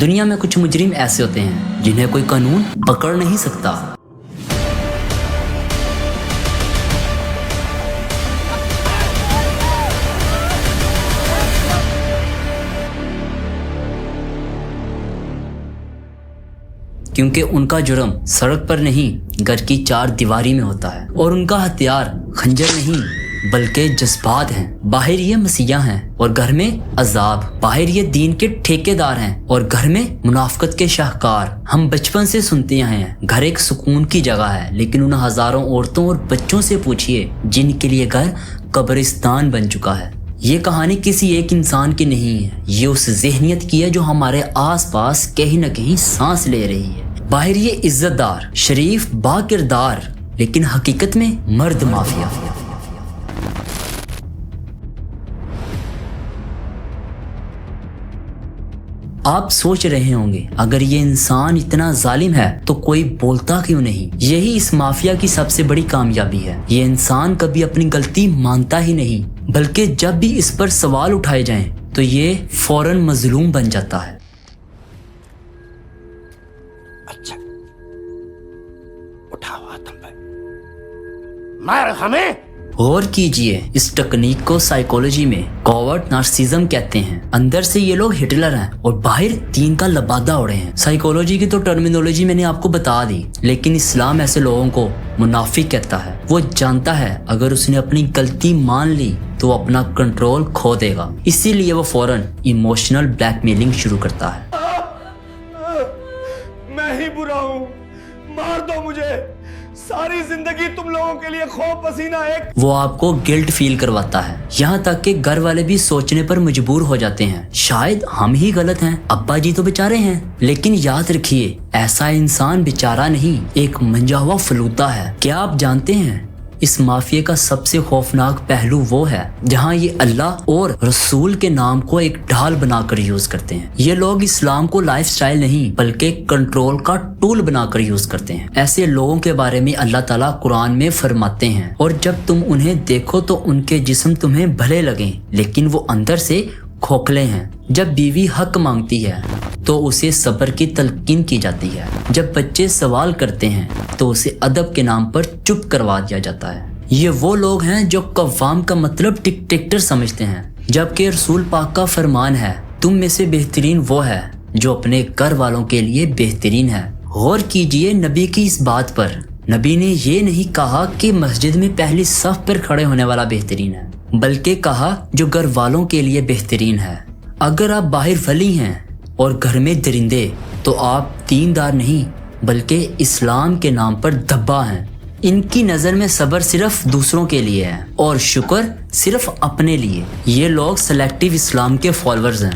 دنیا میں کچھ مجرم ایسے ہوتے ہیں جنہیں کوئی قانون پکڑ نہیں سکتا۔ کیونکہ ان کا جرم سڑک پر نہیں گھر کی چار دیواری میں ہوتا ہے، اور ان کا ہتھیار خنجر نہیں بلکہ جذبات ہیں۔ باہر یہ مسیحا ہیں اور گھر میں عذاب، باہر یہ دین کے ٹھیکیدار ہیں اور گھر میں منافقت کے شاہکار۔ ہم بچپن سے سنتے ہیں گھر ایک سکون کی جگہ ہے، لیکن ان ہزاروں عورتوں اور بچوں سے پوچھئے جن کے لیے گھر قبرستان بن چکا ہے۔ یہ کہانی کسی ایک انسان کی نہیں ہے، یہ اس ذہنیت کی ہے جو ہمارے آس پاس کہیں نہ کہیں سانس لے رہی ہے۔ باہر یہ عزت دار، شریف، با کردار، لیکن حقیقت میں مرد مافیا۔ آپ سوچ رہے ہوں گے اگر یہ انسان اتنا ظالم ہے تو کوئی بولتا کیوں نہیں؟ یہی اس مافیا کی سب سے بڑی کامیابی ہے۔ یہ انسان کبھی اپنی غلطی مانتا ہی نہیں، بلکہ جب بھی اس پر سوال اٹھائے جائیں تو یہ فوراً مظلوم بن جاتا ہے۔ اچھا اٹھاؤ ہاتھ پہ، مار ہمیں۔ غور کیجئے، اس ٹیکنیک کو سائیکولوجی میں کوورٹ نارسیزم کہتے ہیں۔ اندر سے یہ لوگ ہٹلر ہیں اور باہر دین کا لبادہ اڑے ہیں۔ سائیکولوجی کی تو ٹرمینولوجی میں نے آپ کو بتا دی، لیکن اسلام ایسے لوگوں کو منافق کہتا ہے۔ وہ جانتا ہے اگر اس نے اپنی غلطی مان لی تو وہ اپنا کنٹرول کھو دے گا، اسی لیے وہ فوراً ایموشنل بلیک میلنگ شروع کرتا ہے۔ میں ہی برا ہوں، مار دو مجھے، ساری زندگی تم لوگوں کے لیے خوف پسینہ ایک۔ وہ آپ کو گلٹ فیل کرواتا ہے، یہاں تک کہ گھر والے بھی سوچنے پر مجبور ہو جاتے ہیں شاید ہم ہی غلط ہیں، ابا جی تو بیچارے ہیں۔ لیکن یاد رکھیے، ایسا انسان بیچارہ نہیں، ایک منجا ہوا فلوتا ہے۔ کیا آپ جانتے ہیں اس مافیا کا سب سے خوفناک پہلو وہ ہے جہاں یہ اللہ اور رسول کے نام کو ایک ڈھال بنا کر یوز کرتے ہیں۔ یہ لوگ اسلام کو لائف سٹائل نہیں بلکہ کنٹرول کا ٹول بنا کر یوز کرتے ہیں۔ ایسے لوگوں کے بارے میں اللہ تعالیٰ قرآن میں فرماتے ہیں، اور جب تم انہیں دیکھو تو ان کے جسم تمہیں بھلے لگیں لیکن وہ اندر سے کھوکھلے ہیں۔ جب بیوی حق مانگتی ہے تو اسے صبر کی تلقین کی جاتی ہے، جب بچے سوال کرتے ہیں تو اسے ادب کے نام پر چپ کروا دیا جاتا ہے۔ یہ وہ لوگ ہیں جو قوام کا مطلب ڈکٹیٹر سمجھتے ہیں، جبکہ رسول پاک کا فرمان ہے تم میں سے بہترین وہ ہے جو اپنے گھر والوں کے لیے بہترین ہے۔ غور کیجئے نبی کی اس بات پر، نبی نے یہ نہیں کہا کہ مسجد میں پہلی صف پر کھڑے ہونے والا بہترین ہے، بلکہ کہا جو گھر والوں کے لیے بہترین ہے۔ اگر آپ باہر ولی ہیں اور گھر میں درندے تو آپ دیندار نہیں بلکہ اسلام کے نام پر دھبا ہیں۔ ان کی نظر میں صبر صرف دوسروں کے لیے ہے اور شکر صرف اپنے لیے۔ یہ لوگ سلیکٹیو اسلام کے فالورز ہیں۔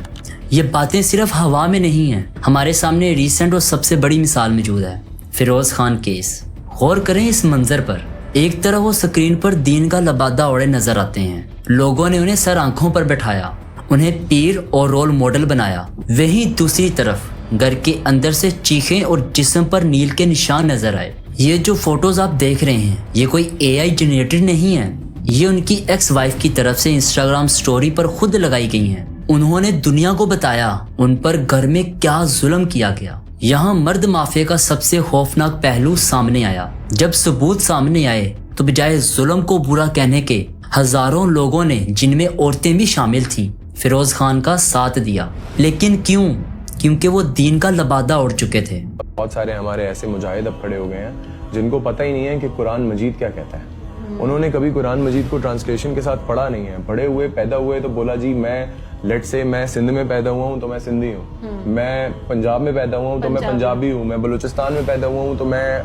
یہ باتیں صرف ہوا میں نہیں ہیں، ہمارے سامنے ریسنٹ اور سب سے بڑی مثال موجود ہے، فیروز خان کیس۔ غور کریں اس منظر پر، ایک طرح وہ سکرین پر دین کا لبادہ اوڑے نظر آتے ہیں، لوگوں نے انہیں سر آنکھوں پر بٹھایا، انہیں پیر اور رول ماڈل بنایا۔ وہیں دوسری طرف گھر کے اندر سے چیخیں اور جسم پر نیل کے نشان نظر آئے۔ یہ جو فوٹوز آپ دیکھ رہے ہیں یہ کوئی اے آئی جنریٹڈ نہیں ہے، یہ ان کی ایکس وائف کی طرف سے انسٹاگرام سٹوری پر خود لگائی گئی ہیں۔ انہوں نے دنیا کو بتایا ان پر گھر میں کیا ظلم کیا گیا۔ یہاں مرد مافیا کا سب سے خوفناک پہلو سامنے آیا۔ جب ثبوت سامنے آئے تو بجائے ظلم کو برا کہنے کے ہزاروں لوگوں نے، جن میں عورتیں بھی شامل تھیں، فیروز خان کا ساتھ دیا۔ لیکن کیوں؟ کیونکہ وہ دین کا لبادہ اڑ چکے تھے۔ بہت سارے ہمارے ایسے مجاہد اب کھڑے ہو گئے ہیں جن کو پتہ ہی نہیں ہے کہ قرآن مجید کیا کہتا ہے۔ انہوں نے کبھی قرآن مجید کو ٹرانسلیشن کے ساتھ پڑھا نہیں ہے، بڑے ہوئے پیدا ہوئے تو بولا جی میں لیٹ سے میں سندھ میں پیدا ہوا ہوں تو میں سندھی ہوں، میں پنجاب میں پیدا ہوا ہوں تو میں پنجابی ہوں، میں بلوچستان میں پیدا ہوا ہوں تو میں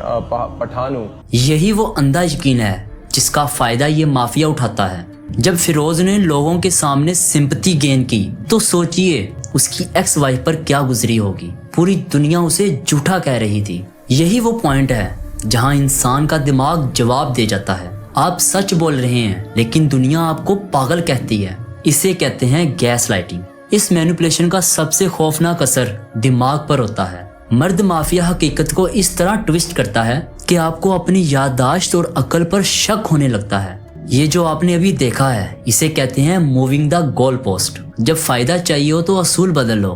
پٹھان ہوں۔ یہی وہ اندھا یقین ہے جس کا فائدہ یہ مافیا اٹھاتا ہے۔ جب فیروز نے لوگوں کے سامنے سمپتی گین کی تو سوچئے اس کی ایکس وائف پر کیا گزری ہوگی۔ پوری دنیا اسے جھوٹا کہہ رہی تھی۔ یہی وہ پوائنٹ ہے جہاں انسان کا دماغ جواب دے جاتا ہے۔ آپ سچ بول رہے ہیں لیکن دنیا آپ کو پاگل کہتی ہے۔ اسے کہتے ہیں گیس لائٹنگ۔ اس مینیپولیشن کا سب سے خوفناک اثر دماغ پر ہوتا ہے۔ مرد مافیا حقیقت کو اس طرح ٹوسٹ کرتا ہے کہ آپ کو اپنی یادداشت اور عقل پر شک ہونے لگتا ہے۔ یہ جو آپ نے ابھی دیکھا ہے اسے کہتے ہیں موونگ دا گول پوسٹ۔ جب فائدہ چاہیے ہو تو اصول بدل لو،